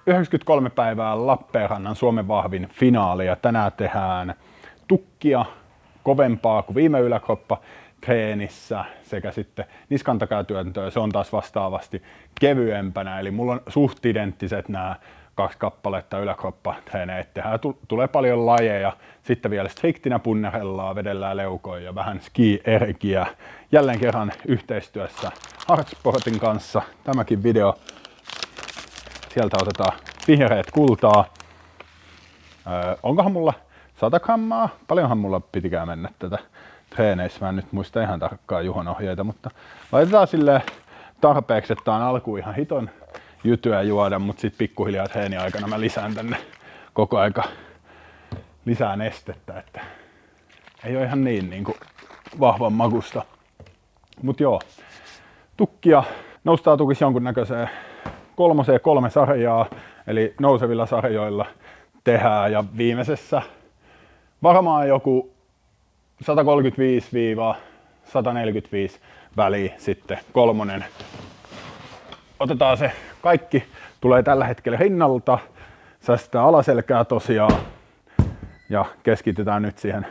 93 päivää Lappeenrannan Suomen vahvin finaali ja tänään tehdään tukkia kovempaa kuin viime yläkroppa treenissä sekä sitten niskan takatyöntöä. Se on taas vastaavasti kevyempänä, eli mulla on suht identtiset nämä 2 kappaletta yläkroppatreeneitä tehdään. Tulee paljon lajeja, sitten vielä striktinä punnerellaan, vedellään leukoja ja vähän ski-ergiä. Jälleen kerran yhteistyössä Hardsportin kanssa. Tämäkin video, sieltä otetaan vihreät kultaa. Onkohan mulla 100 grammaa? Paljonhan mulla pitikään mennä tätä treeneissä. Mä en nyt muista ihan tarkkaan Juhon ohjeita, mutta laitetaan silleen tarpeeksi, että on alkuun ihan hiton jytyä juoda, mutta sitten pikkuhiljaa treeni aikana mä lisään tänne koko aika lisää nestettä, että ei ole ihan niin kuin vahvan makusta. Mut joo, tukkia noustaa tukis jonkunnäköiseen 3 sarjaa, eli nousevilla sarjoilla tehdään ja viimeisessä varmaan joku 135-145 väliin sitten 3. Otetaan se kaikki, tulee tällä hetkellä rinnalta, säästetään alaselkää tosiaan ja keskitytään nyt siihen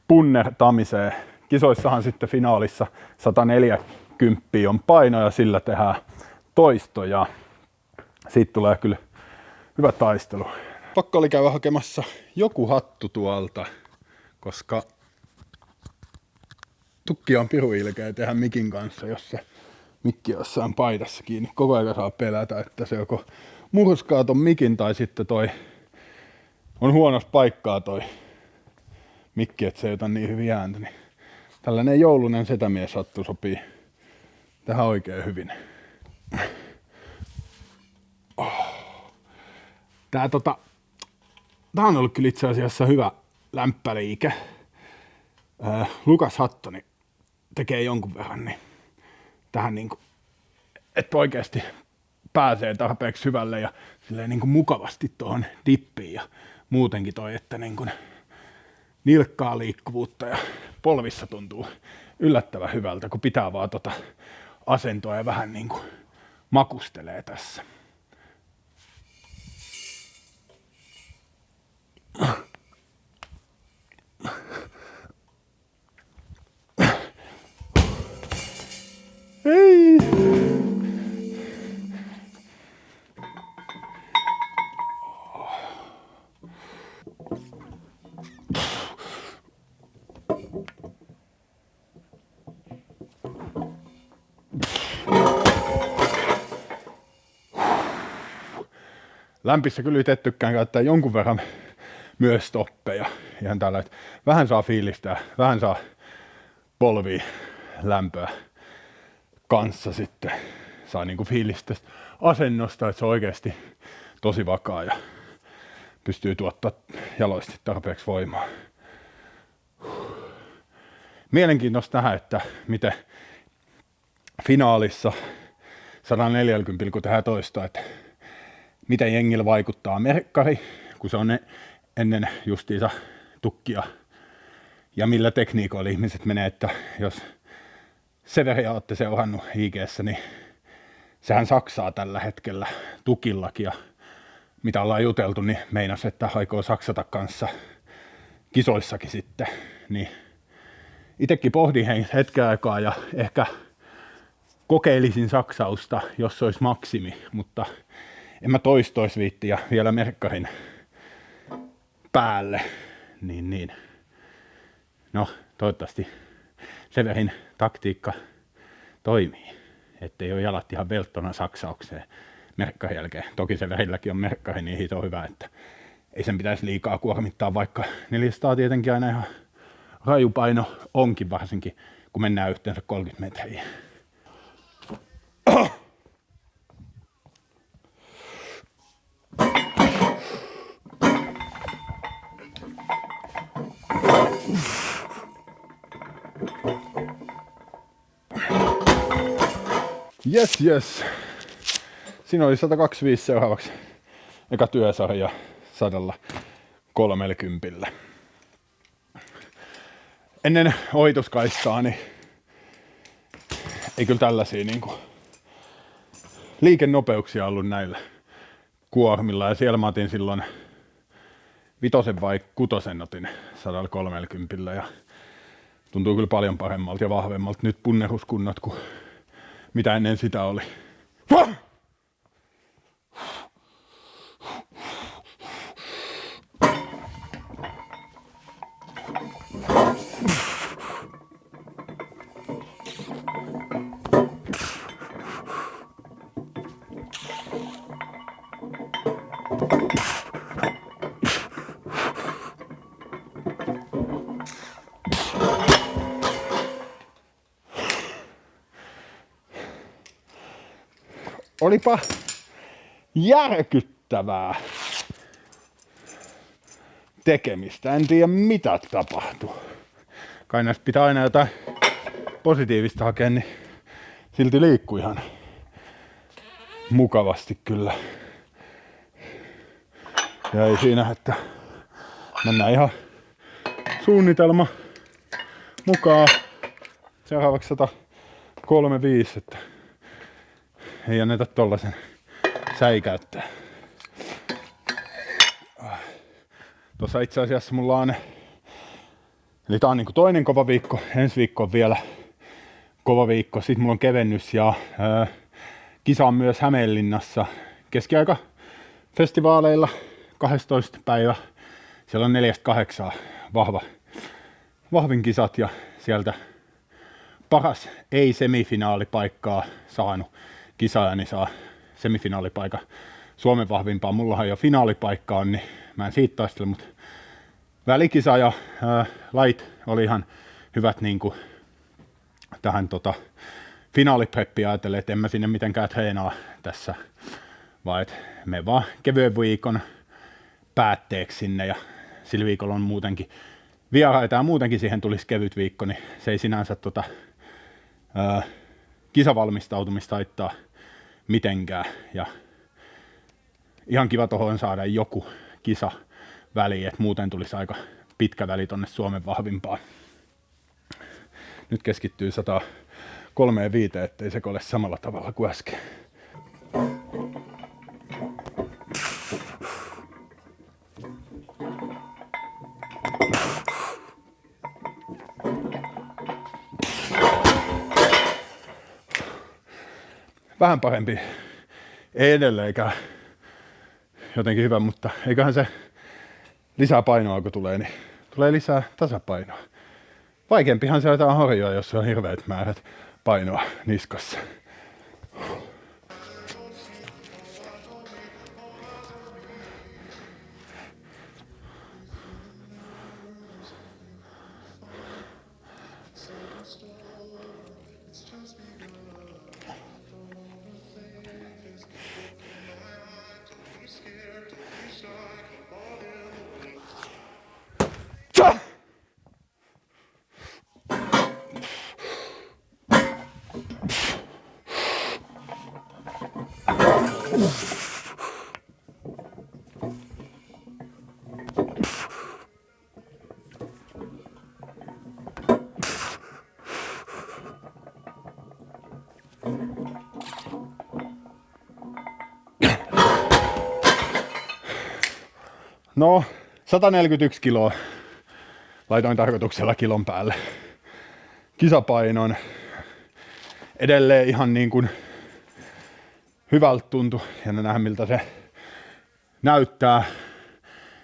punnertamiseen. Kisoissahan sitten finaalissa 140 on paino ja sillä tehdään toistoja. Siitä tulee kyllä hyvä taistelu. Pakko oli käydä hakemassa joku hattu tuolta, koska tukki on piru ilkeä tehdä mikin kanssa, jos se mikki jossain paidassa kiinni. Koko ajan saa pelätä, että se joko murskaa ton mikin tai sitten toi on huonossa paikkaa toi mikki, että se ei ota niin hyvin ääntä. Niin tällainen joulunen setämies hattu sopii tähän oikein hyvin. Tää on ollut kyllä itse asiassa hyvä lämppäliike. Lukas Hattoni tekee jonkun verran niin tähän niinku, että oikeasti pääsee tarpeeksi hyvälle ja silleen niinku mukavasti tuohon dippiin ja muutenkin toi, että niinku nilkkaa liikkuvuutta ja polvissa tuntuu yllättävän hyvältä, kun pitää vaan asentoa ja vähän niinku makustelee tässä. Hei! Lämpissä kyllä itse tykkään käyttää jonkun verran myös stoppeja. Ihan tällä, että vähän saa fiilistää, vähän saa polvia lämpöä kanssa sitten. Saa niinku fiilistä asennosta, että se on oikeasti tosi vakaa ja pystyy tuottaa jaloisesti tarpeeksi voimaa. Mielenkiintoista nähdä, että miten finaalissa 140 kun tehdään toista, että miten jengillä vaikuttaa merkkari, kun se on ennen justiinsa tukkia ja millä tekniikoilla ihmiset menee, että jos Severia olette seurannut IG:ssä, niin sehän saksaa tällä hetkellä tukillakin ja mitä ollaan juteltu, niin meinas, että aikoo saksata kanssa kisoissakin sitten, niin itsekin pohdin hetken aikaa ja ehkä kokeilisin saksausta, jos se olisi maksimi, mutta en mä toistois viitti ja vielä merkkarin päälle, niin. No, toivottavasti Severin taktiikka toimii, ettei ole jalat ihan velttona saksaukseen merkkarin jälkeen. Toki Severilläkin on merkkari niin hito hyvä, että ei sen pitäisi liikaa kuormittaa, vaikka 400 tietenkin aina ihan raju paino onkin, varsinkin kun mennään yhteensä 30 metriä. Yes. Siinä oli 125 seuraavaksi. Eka työsarja 130. Ennen ohituskaistaa niin ei kyllä tällaisia niinku liikennopeuksia ollut näillä kuormilla ja siellä mä otin silloin 5 vai 6 otin 130 ja tuntuu kyllä paljon paremmalta ja vahvemmalta nyt punneruskunnat kuin mitä ennen sitä oli. Olipa järkyttävää tekemistä. En tiedä mitä tapahtui. Kai näistä pitää aina jotain positiivista hakea, niin silti liikkuu ihan mukavasti kyllä. Ja ei siinä, että mennään ihan suunnitelma mukaan. Seuraavaksi 135, että ei anneta tollasen säikäyttää. Tuossa itse asiassa mulla on, eli tää on niinku toinen kova viikko, ensi viikko on vielä kova viikko, sit mulla on kevennys ja kisa on myös Hämeenlinnassa keskiaikafestivaaleilla 12 päivä. Siellä on 4-8 vahvin kisat ja sieltä paras ei-semifinaalipaikkaa saanut kisaajani saa semifinaalipaikan Suomen vahvimpaa. Mullahan jo finaalipaikka on, niin mä en siitä taistele, mutta välikisa ja lait oli ihan hyvät niinku tähän finaalipreppiä ajatellen, että en mä sinne mitenkään treenaa tässä, vaan et me vaan kevyen viikon päätteeksi sinne ja sillä viikolla on muutenkin vieraita ja muutenkin siihen tulisi kevyt viikko, niin se ei sinänsä kisavalmistautumista haittaa mitenkään ja ihan kiva tohon saada joku kisa väliin, että muuten tulisi aika pitkä väli tonne Suomen vahvimpaan. Nyt keskittyy 135, ettei se ole samalla tavalla kuin äsken. Vähän parempi. Ei edelleenkään jotenkin hyvä, mutta eiköhän se lisää painoa kun tulee, niin tulee lisää tasapainoa. Vaikeampihan se jotain horjoa, jos on hirveät määrät painoa niskassa. No, 141 kiloa laitoin tarkoituksella kilon päälle. Kisapainon edelleen ihan niin kuin hyvältä tuntui ja nähdään miltä se näyttää.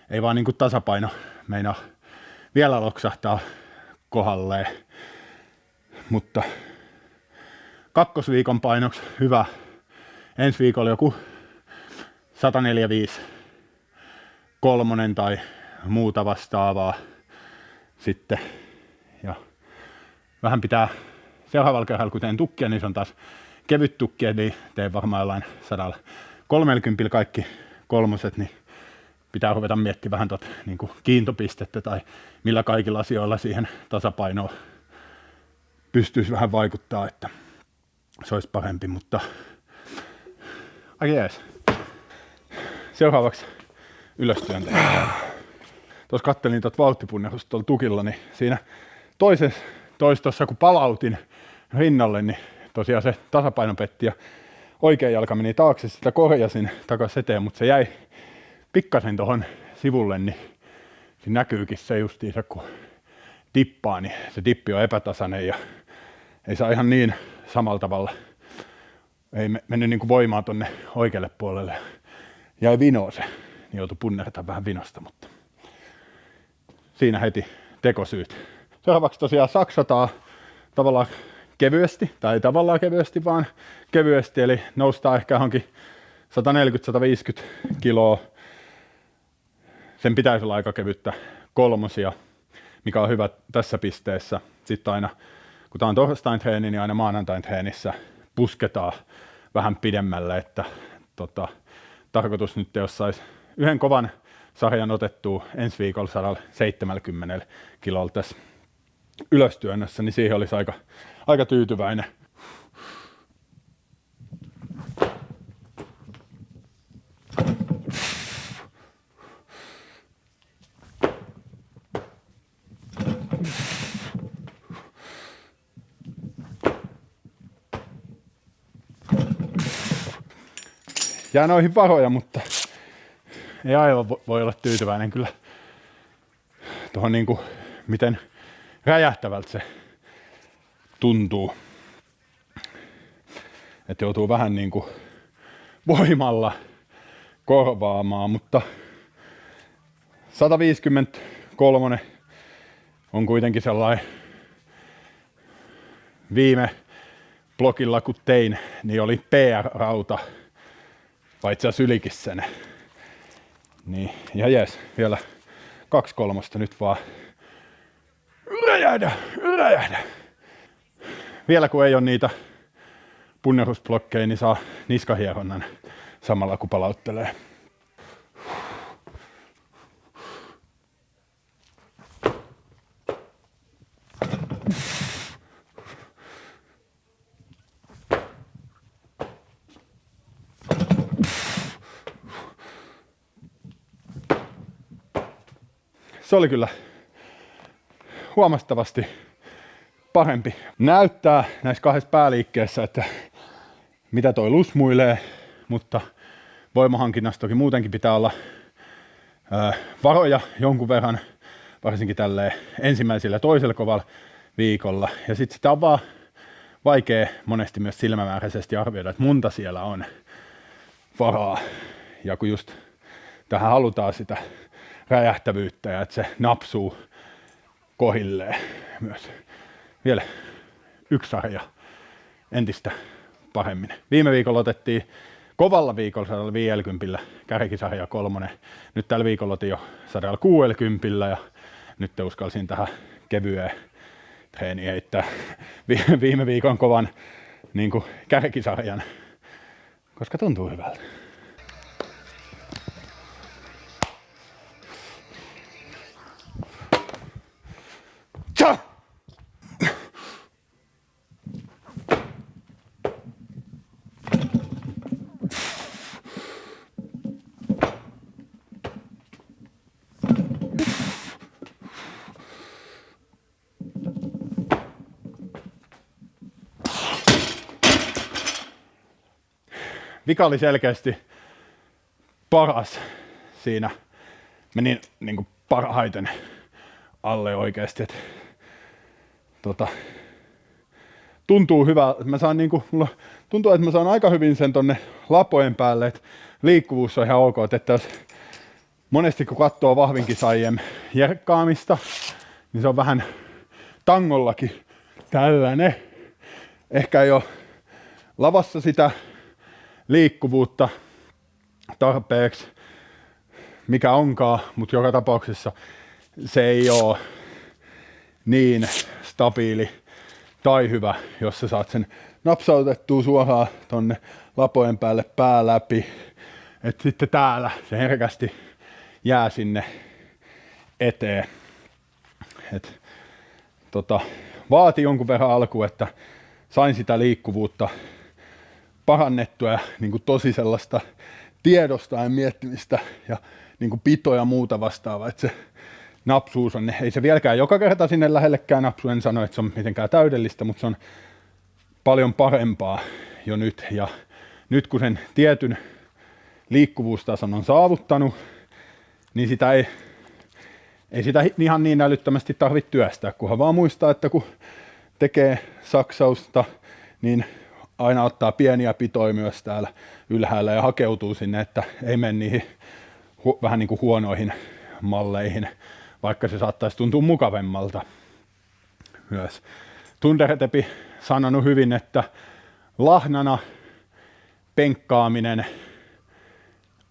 Ei vaan niin kuin tasapaino meinaa vielä loksahtaa kohdalleen. Mutta kakkosviikon painoksi hyvä. Ensi viikolla joku 145. 3 tai muuta vastaavaa sitten. Ja vähän pitää seuraavalla kerralla, kun teen tukkia, niin se on taas kevyt tukkia, niin teen varmaan jollain 130 kaikki kolmoset, niin pitää ruveta miettimään vähän niin kuin kiintopistettä tai millä kaikilla asioilla siihen tasapainoon pystyisi vähän vaikuttaa, että se olisi parempi, mutta aika jees. Seuraavaksi ylöstyöntä. Tuossa kattelin vauhtipunnerusta tuolla tukilla, niin siinä toisessa kun palautin rinnalle, niin tosiaan se tasapaino petti ja oikea jalka meni taakse, sitä korjasin takaisin eteen, mutta se jäi pikkasen tuohon sivulle, niin siinä näkyykin se justiinsa, kun tippaa, niin se dippi on epätasainen ja ei saa ihan niin samalla tavalla. Ei mennyt niin kuin voimaa tonne oikealle puolelle. Jäi vinoa se, niin joutui punnertamaan vähän vinosta, mutta siinä heti tekosyyt. Seuraavaksi tosiaan saksataan tavallaan kevyesti, tai ei tavallaan kevyesti, vaan kevyesti, eli noustaan ehkä johonkin 140-150 kiloa. Sen pitäisi olla aika kevyttä kolmosia, mikä on hyvä tässä pisteessä. Sitten aina, kun tämä on torstain treeni, niin aina maanantain treenissä pusketaan vähän pidemmälle, että tarkoitus nyt, jos saisi yhden kovan sarjan otettua ensi viikolla 170 kilolla tässä ylöstyönnössä, niin siihen olisi aika tyytyväinen. Jää noihin varoja, mutta ei aivan voi olla tyytyväinen kyllä tuohon niinku, miten räjähtävältä se tuntuu. Että joutuu vähän niinku voimalla korvaamaan, mutta 153 on kuitenkin sellainen viime blogilla kun tein, niin oli PR-rauta, vai itse asiassa ylikin sen. Niin, ja jes, vielä 2/3 nyt vaan räjähdä. Vielä kun ei ole niitä punnerusblokkeja, niin saa niskahieronnan samalla kun palauttelee. Se oli kyllä huomattavasti parempi. Näyttää näissä kahdessa pääliikkeessä, että mitä toi lusmuilee, mutta voimahankinnassa toki muutenkin pitää olla varoja jonkun verran, varsinkin tälleen ensimmäisellä ja toisella kovalla viikolla. Ja sitten sitä on vaan vaikea monesti myös silmämääräisesti arvioida, että monta siellä on varaa. Ja kun just tähän halutaan sitä räjähtävyyttä ja että se napsuu kohilleen myös. Vielä yksi sarja entistä paremmin. Viime viikolla otettiin kovalla viikolla 150 kärkisarja 3. Nyt tällä viikolla otin jo 160 ja nyt uskalsin tähän kevyeen treeniin heittää viime viikon kovan niin kuin kärkisarjan, koska tuntuu hyvältä. Vika oli selkeästi paras siinä. Menin niin kuin parhaiten alle oikeasti. Tuntuu hyvä. Mä saan mulla tuntuu, että mä saan aika hyvin sen tonne lapojen päälle, että liikkuvuus on ihan ok. Että jos monesti kun katsoo vahvinkisaajien jerkkaamista, niin se on vähän tangollakin tällainen. Ehkä ei ole lavassa sitä liikkuvuutta tarpeeksi, mikä onkaan, mutta joka tapauksessa se ei ole niin stabiili tai hyvä, jos sä saat sen napsautettua suoraan tonne lapojen päälle pää läpi, että sitten täällä se herkästi jää sinne eteen. Vaati jonkun verran alkuun, että sain sitä liikkuvuutta parannettua ja niin kuin tosi sellaista tiedosta ja miettimistä ja niin kuin pitoja ja muuta vastaavaa, että se napsuus on, ei se vieläkään joka kerta sinne lähellekään napsu, en sano, että se on mitenkään täydellistä, mutta se on paljon parempaa jo nyt ja nyt kun sen tietyn liikkuvuustason on saavuttanut, niin sitä ei sitä ihan niin älyttömästi tarvitse työstää, kunhan vaan muistaa, että kun tekee saksausta, niin aina ottaa pieniä pitoja myös täällä ylhäällä ja hakeutuu sinne, että ei mene niihin vähän niin kuin huonoihin malleihin, vaikka se saattaisi tuntua mukavemmalta myös. Tunderetepi sanonut hyvin, että lahnana penkkaaminen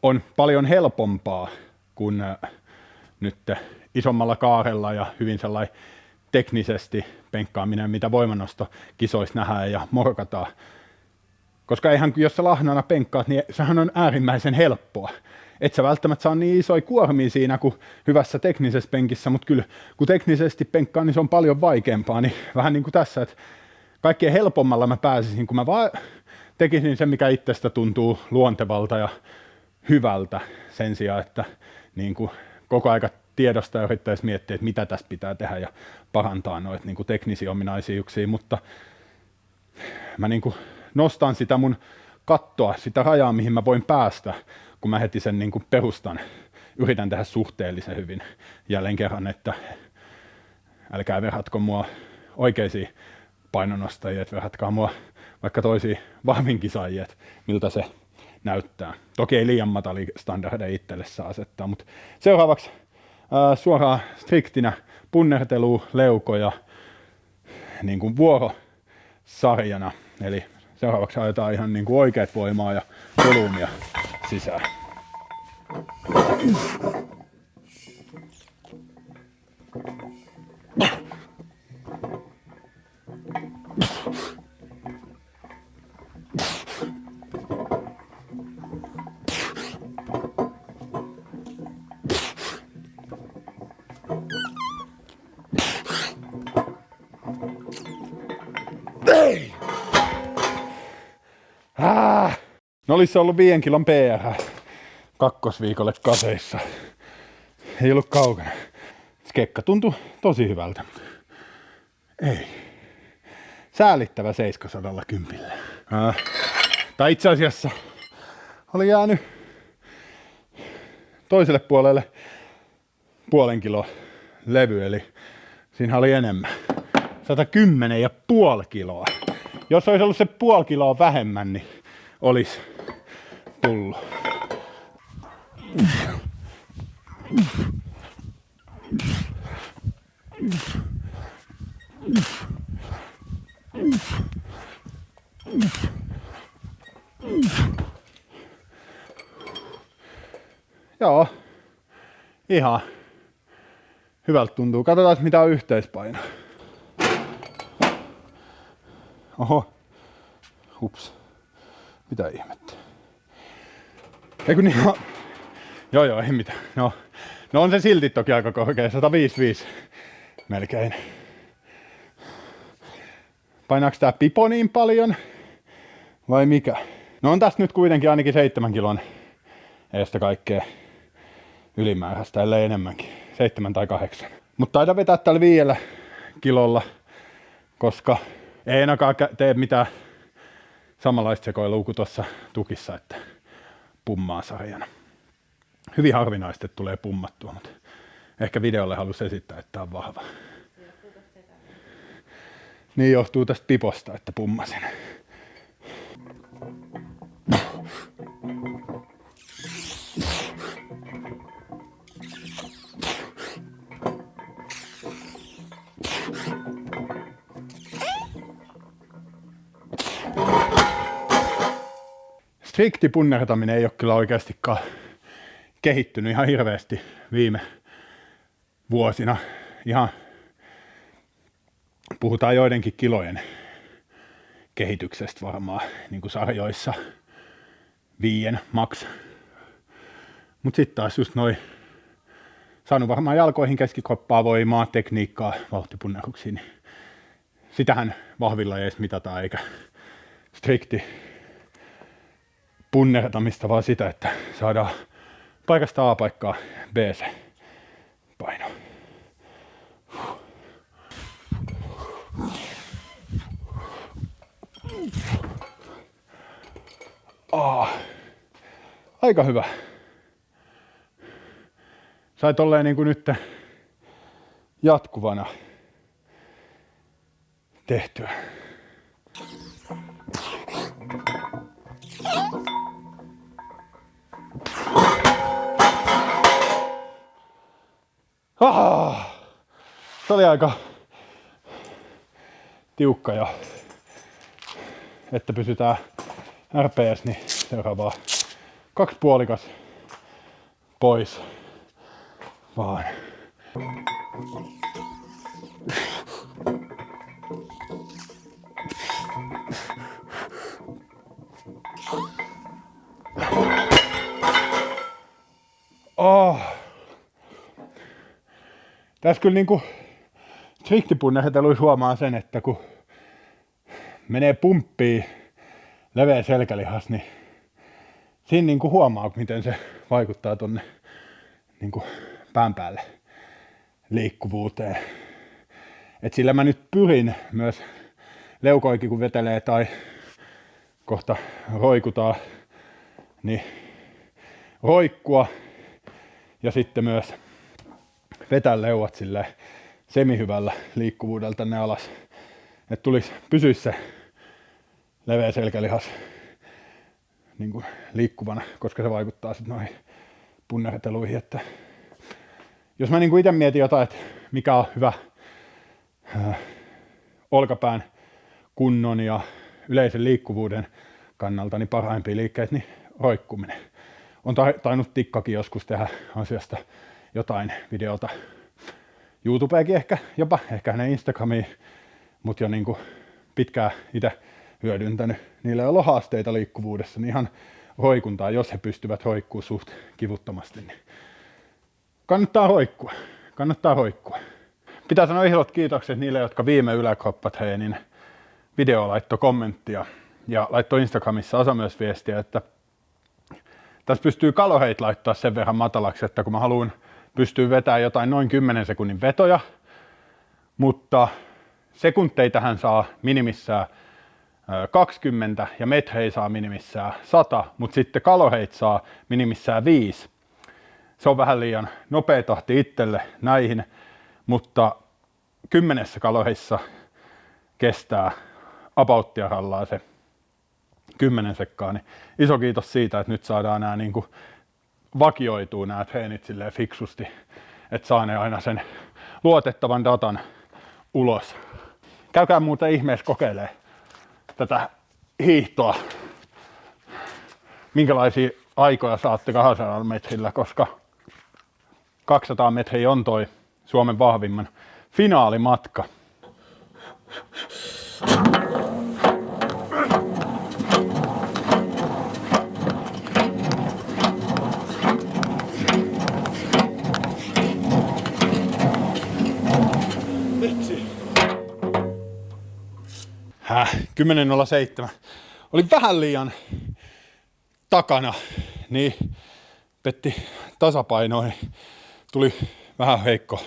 on paljon helpompaa kuin nyt isommalla kaarella ja hyvin sellainen teknisesti penkkaaminen, mitä voimannostokisoissa nähdään ja morkataan. Koska eihän, jos sä lahnana penkkaat, niin sehän on äärimmäisen helppoa. Et sä välttämättä saa niin isoja kuormia siinä kuin hyvässä teknisessä penkissä, mutta kyllä kun teknisesti penkkaa, niin se on paljon vaikeampaa. Niin vähän niin kuin tässä, että kaikkein helpommalla mä pääsisin, kun mä vaan tekisin sen, mikä itsestä tuntuu luontevalta ja hyvältä sen sijaan, että niin kuin koko aika tiedosta ja yrittäisi miettiä, että mitä tässä pitää tehdä ja parantaa noita niin kuin teknisiä ominaisuuksia, mutta mä niin kuin nostan sitä mun kattoa, sitä rajaa, mihin mä voin päästä, kun mä heti sen niin kuin perustan, yritän tehdä suhteellisen hyvin. Jälleen kerran, että älkää verratko mua oikeisiin painonostajia, että verratkaa mua vaikka toisiin vahvinkisaajia, että miltä se näyttää. Toki ei liian matalia standardeja itselle saa asettaa, mutta seuraavaksi suoraan striktinä punnertelua, leukoja niin kuin vuorosarjana. Eli seuraavaksi ajetaan ihan niin kuin oikeat voimaa ja volyymia sisään. No olisi se ollut 5 kilon PR kakkosviikolle kaseissa. Ei ollut kaukana. Skekka tuntui tosi hyvältä. Ei. Säälittävä 710. Tai itse asiassa oli jäänyt toiselle puolelle 0,5 kilo levy, eli siinä oli enemmän. 110,5 kiloa. Jos olisi ollut se 0,5 kiloa vähemmän, niin olisi tullut. Joo, ihan hyvältä tuntuu. Katsotaan mitä on yhteispaino. Oho, hups. Mitä ihmettä? Eikö niin? Joo, ei mitään. No on se silti toki aika korkea, 155 melkein. Painaako tää pipo niin paljon? Vai mikä? No on tästä nyt kuitenkin ainakin 7 kilon eestä kaikkea ylimääräistä, ellei enemmänkin. 7 tai 8. Mutta taida vetää tällä 5 kilolla, koska ei ainakaan tee mitään samanlaista sekoilua kuin tuossa tukissa, että pummaa sarjana. Hyvin harvinaista, että tulee pummattua, mutta ehkä videolle halusi esittää, että tämä on vahva. Niin johtuu tästä piposta, että pummasin. Strikti punnertaminen ei ole kyllä oikeastikaan kehittynyt ihan hirveästi viime vuosina. Ihan puhutaan joidenkin kilojen kehityksestä varmaan niin kuin sarjoissa 5 max. Mutta sitten taas just noin saanut varmaan jalkoihin keskikroppaa voimaa, tekniikkaa, vauhtipunneruksiin. Niin sitähän vahvilla ei edes mitata eikä strikti punnertamista, vaan sitä, että saadaan paikasta A paikkaa B se paino. Aika hyvä. Sai tolleen niinku nyt jatkuvana tehtyä. Se oli aika tiukka ja että pysytään RPS, niin seuraavaa 2 puolikas pois vaan. Tässä kyllä niinku striktipunnerteluissa huomaa sen, että kun menee pumppiin leveä selkälihas, niin siinä niinku huomaa, miten se vaikuttaa tonne niinku pään päälle liikkuvuuteen. Et sillä mä nyt pyrin myös leukoikin kun vetelee tai kohta roikutaan, niin roikkua ja sitten myös vetää leuat silleen semihyvällä liikkuvuudella tänne alas. Että pysyisi se leveä selkälihas niin kuin liikkuvana, koska se vaikuttaa sitten noihin punnerteluihin. Että jos mä niin kuin itse mietin jotain, että mikä on hyvä olkapään kunnon ja yleisen liikkuvuuden kannalta, niin parhaimpia liikkeitä, niin roikkuminen. On tainnut Tikkakin joskus tehdä asiasta jotain videota. YouTubeekin ehkä hänen Instagramiin, mutta jo niin kuin pitkään itse hyödyntänyt. Niillä ei ole haasteita liikkuvuudessa, niin ihan roikuntaa, jos he pystyvät roikkuu suht kivuttomasti, niin kannattaa roikkua. Pitää sanoa isolot kiitokset niille, jotka viime yläkroppatreenin video laittoi kommenttia ja laittoi Instagramissa osa myös viestiä, että tässä pystyy kaloreita laittaa sen verran matalaksi, että kun mä haluan pystyy vetämään jotain noin 10 sekunnin vetoja, mutta sekunteja tähän saa minimissään 20 ja metrejä saa minimissään 100, mutta sitten kaloreita saa minimissään 5. Se on vähän liian nopea tahti itselle näihin, mutta 10 kaloreissa kestää abouttia rallaa se 10 sekkaa, niin iso kiitos siitä, että nyt saadaan nämä niin kuin vakioituu nämä treenit silleen fiksusti, että saa ne aina sen luotettavan datan ulos. Käykää muuten ihmeessä kokeilemaan tätä hiihtoa. Minkälaisia aikoja saatte 200 metrillä, koska 200 metriä on toi Suomen vahvimman finaalimatka. Vitsi. 10.07. Oli vähän liian takana, niin petti tasapainoin. Tuli vähän heikko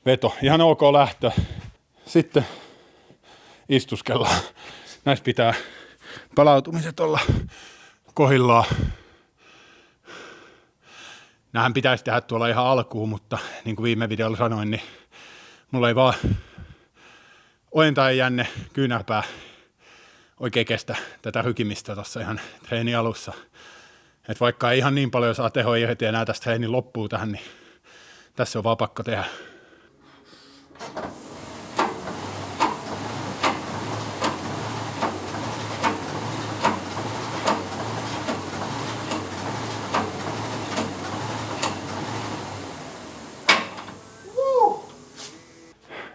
veto. Ihan ok lähtö. Sitten istuskellaan. Näissä pitää palautumiset olla kohdillaan. Nämähän pitäisi tehdä tuolla ihan alkuun, mutta niin kuin viime videolla sanoin, niin mulla ei vaan ojenta ei jänne kyynärpää oikein kestä tätä rykimistä tuossa ihan treenin alussa. Et vaikka ei ihan niin paljon saa tehoa irti enää tästä treenin loppuu tähän, niin tässä on vaan pakko tehdä.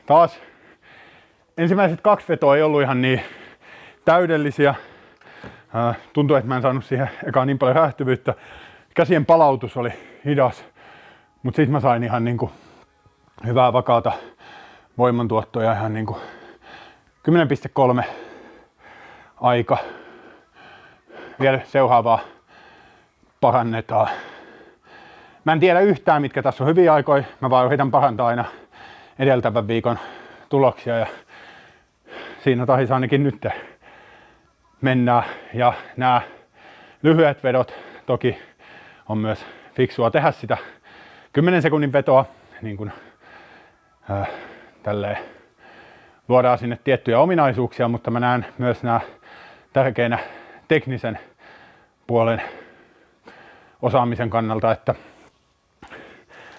Taas ensimmäiset 2 vetoa ei ollut ihan niin täydellisiä. Tuntui, että mä en saanut siihen ekaan niin paljon räjähtyvyyttä. Käsien palautus oli hidas, mutta sitten mä sain ihan niinku hyvää vakaata voimantuottoa ja ihan niinku 10.3 aika. Vielä seuraavaa parannetaan. Mä en tiedä yhtään, mitkä tässä on hyviä aikoja. Mä vaan yritän parantaa aina edeltävän viikon tuloksia ja siinä tahissa ainakin nyt mennään. Ja nämä lyhyet vedot. Toki on myös fiksua tehdä sitä 10 sekunnin vetoa, niin kuin tälleen luodaan sinne tiettyjä ominaisuuksia, mutta mä näen myös nämä tärkeinä teknisen puolen osaamisen kannalta, että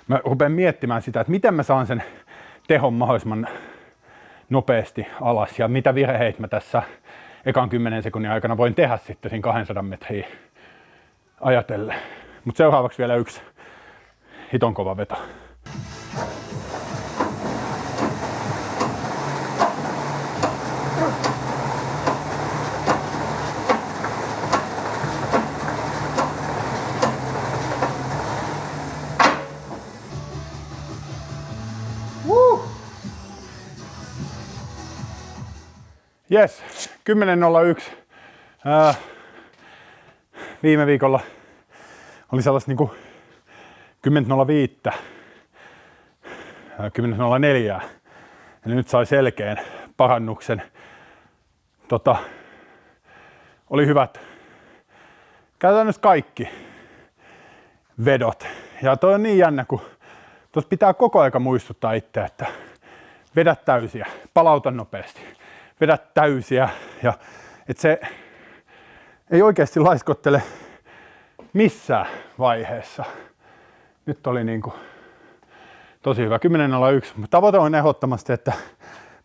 mä rupean miettimään sitä, että miten mä saan sen tehon mahdollisimman nopeasti alas ja mitä virheitä mä tässä ekan 10 sekunnin aikana voin tehdä sitten siinä 200 metriä ajatellen. Mutta seuraavaksi vielä yksi hiton kova veto. Jes, 10.01. Viime viikolla oli sellaista niinku 10.05, 10.04. Eli nyt sai selkeän parannuksen. Oli hyvät käytännössä kaikki vedot. Ja toi on niin jännä, kun tuossa pitää koko aika muistuttaa itseä, että vedä täysiä, palauta nopeasti. Vedä täysiä ja että se ei oikeasti laiskottele missään vaiheessa. Nyt oli niinku tosi hyvä 10.01, mutta tavoite on ehdottomasti, että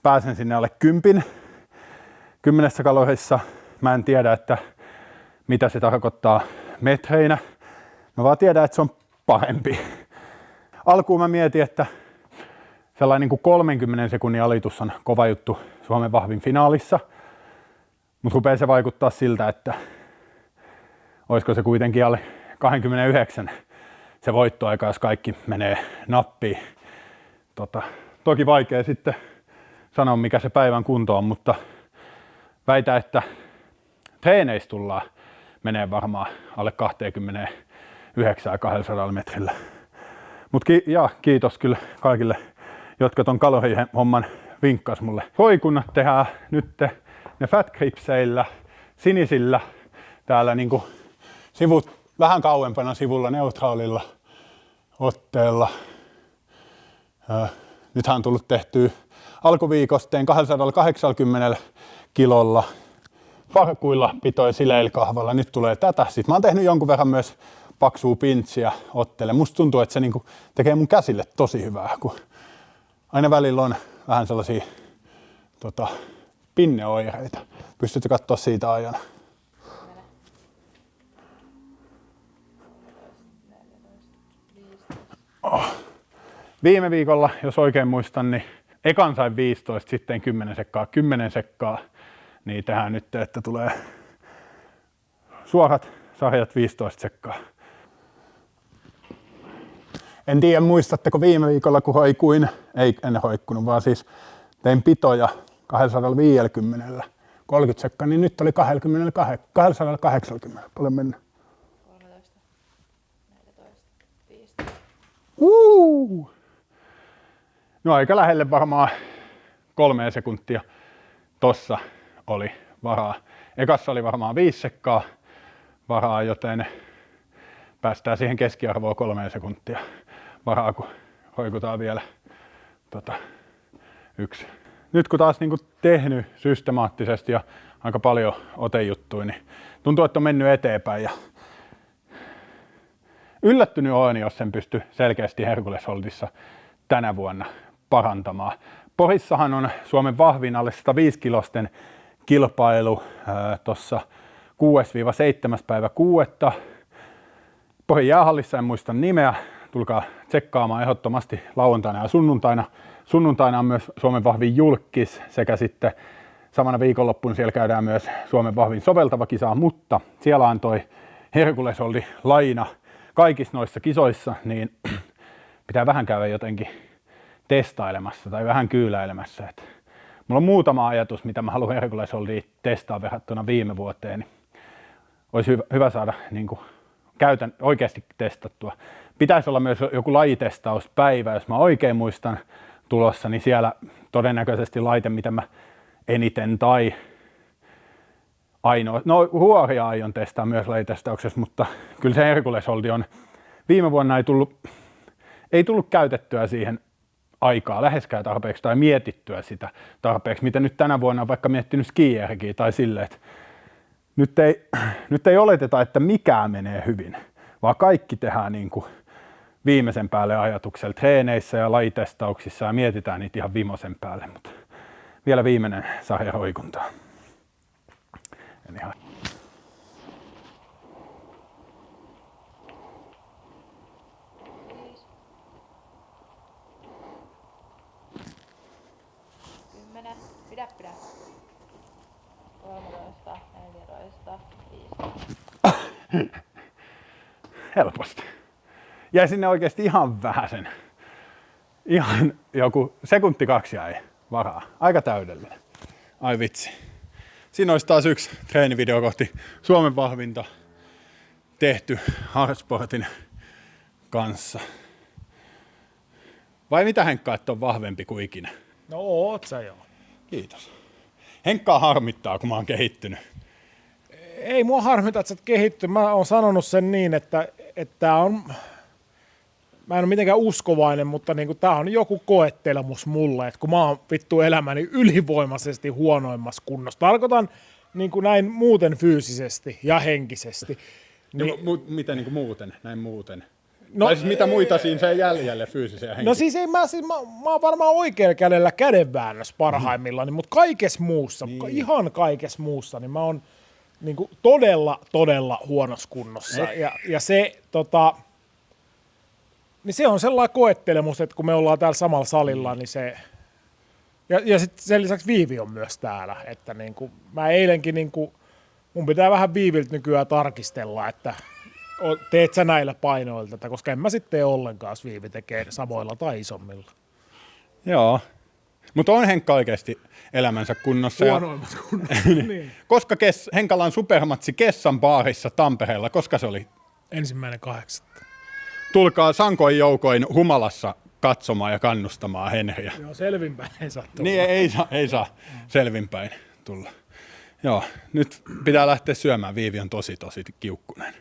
pääsen sinne alle 10 kalorissa. Mä en tiedä, että mitä se tarkoittaa metreinä. Mä vaan tiedän, että se on parempi. Alkuun mä mietin, että sellainen niin kuin 30 sekunnin alitus on kova juttu Suomen vahvin finaalissa, mutta rupeaa se vaikuttaa siltä, että olisiko se kuitenkin alle 29 se voittoaika, jos kaikki menee nappiin. Toki vaikea sitten sanoa, mikä se päivän kunto on, mutta väitän, että treeneissä tullaan menee varmaan alle 29 200 metrillä. Mutta kiitos kyllä kaikille, jotka ton kalorihomman vinkkas mulle. Hoikunnat tehdään nyt ne fat gripseillä, sinisillä, täällä niinku sivut vähän kauempana sivulla neutraalilla otteella. Nythän on tullut tehtyä alkuviikosta, tein 280 kilolla farkuilla pitoja sileilkahvalla. Nyt tulee tätä. Sitten mä oon tehnyt jonkun verran myös paksua pintsiä ottele. Musta tuntuu, että se niinku tekee mun käsille tosi hyvää, kun aina välillä on vähän sellaisia pinneoireita. Pystytkö katsoa siitä ajan? Viime viikolla, jos oikein muistan, niin ekan sain 15, sitten 10 sekkaa. Niin tehdään nyt, että tulee suorat sarjat 15 sekkaa. En tiedä, muistatteko viime viikolla, kun hoikuin, en hoikkunut, vaan siis tein pitoja 250, 30 sekkaa, niin nyt oli 280, paljon mennä. 13, 14, 15. No aika lähelle varmaan 3 sekuntia tossa oli varaa. Ekassa oli varmaan 5 sekkaa varaa, joten päästään siihen keskiarvoon 3 sekuntia varaa, kun hoikutaan vielä yksi. Nyt kun taas niinku tehnyt systemaattisesti ja aika paljon otejuttuja, niin tuntuu, että on mennyt eteenpäin ja yllättynyt olen, jos sen pysty selkeästi Hercules Holdissa tänä vuonna parantamaan. Porissahan on Suomen vahvin alle 105 kilosten kilpailu tuossa 6-7. päivä 6. Porin jäähallissa, en muista nimeä, tulkaa tsekkaamaan ehdottomasti lauantaina ja sunnuntaina. Sunnuntaina on myös Suomen vahvin julkkis sekä sitten samana viikonloppuna siellä käydään myös Suomen vahvin soveltava kisa, mutta siellä on toi Hercules Holdi laina kaikissa noissa kisoissa, niin pitää vähän käydä jotenkin testailemassa tai vähän kyyläilemässä. Et mulla on muutama ajatus, mitä mä haluan Hercules Holdia testaa verrattuna viime vuoteen. Niin olisi hyvä saada niin kuin oikeasti testattua. Pitäisi olla myös joku lajitestauspäivä, jos mä oikein muistan tulossa, niin siellä todennäköisesti laite, mitä mä eniten tai ainoa. No huoria aion testaa myös lajitestauksessa, mutta kyllä se Herkules-holdi on. Viime vuonna ei tullut käytettyä siihen aikaa läheskään tarpeeksi tai mietittyä sitä tarpeeksi, mitä nyt tänä vuonna on vaikka miettinyt skijärkiä tai silleen, että nyt ei oleteta, että mikään menee hyvin, vaan kaikki tehdään niin kuin viimeisen päälle ajatuksella treeneissä ja lajitestauksissa ja mietitään niitä ihan vimosen päälle, mutta vielä viimeinen sarja roikuntaa. Ihan. Pidä. 13, 14, 15. Helposti. Jäi sinne oikeasti ihan vähäsen. Ihan joku sekunti 2 jäi varaa. Aika täydellinen. Ai vitsi. Siinä olisi taas yksi treenivideo kohti Suomen vahvinta tehty Hardsportin kanssa. Vai mitä Henkka, että on vahvempi kuin ikinä? No oot sä joo. Kiitos. Henkkaa harmittaa, kun mä oon kehittynyt. Ei mua harmita, että sä oot kehittynyt. Mä oon sanonut sen niin, että on... Mä en ole mitenkään uskovainen, mutta niinku tää on joku koettelemus mulle, että kun mä oon vittu elämäni ylivoimaisesti huonoimmassa kunnossa. Tarkoitan niinku näin muuten fyysisesti ja henkisesti. Niin, mitä niinku muuten, näin muuten? No, tai siis mitä muita siinä se jäljelle fyysisiä henkisiä? No siis ei mä oon varmaan oikealla kädellä kädenväännössä parhaimmillaan, mutta kaikessa muussa, ihan kaikessa muussa, niin mä oon niinku todella huonossa kunnossa. Ja se niin se on sellainen koettelemus, että kun me ollaan täällä samalla salilla, niin se... Ja sitten sen lisäksi Viivi on myös täällä, että niinku, mä eilenkin niinku, mun pitää vähän Viiviltä nykyään tarkistella, että teet sä näillä painoilla tätä, koska en mä sitten tee ollenkaan, jos Viivi tekee samoilla tai isommilla. Joo, mutta on Henkka oikeasti elämänsä kunnossa. Huonoimmassa kunnossa, niin. Koska Henkalla on supermatsi Kessan baarissa Tampereella, koska se oli? 1.8. Tulkaa sankoin joukoin humalassa katsomaan ja kannustamaan Henriä. Joo, selvinpäin ei saa tulla. Niin, ei saa selvinpäin tulla. Joo, nyt pitää lähteä syömään. Viivi on tosi kiukkunen.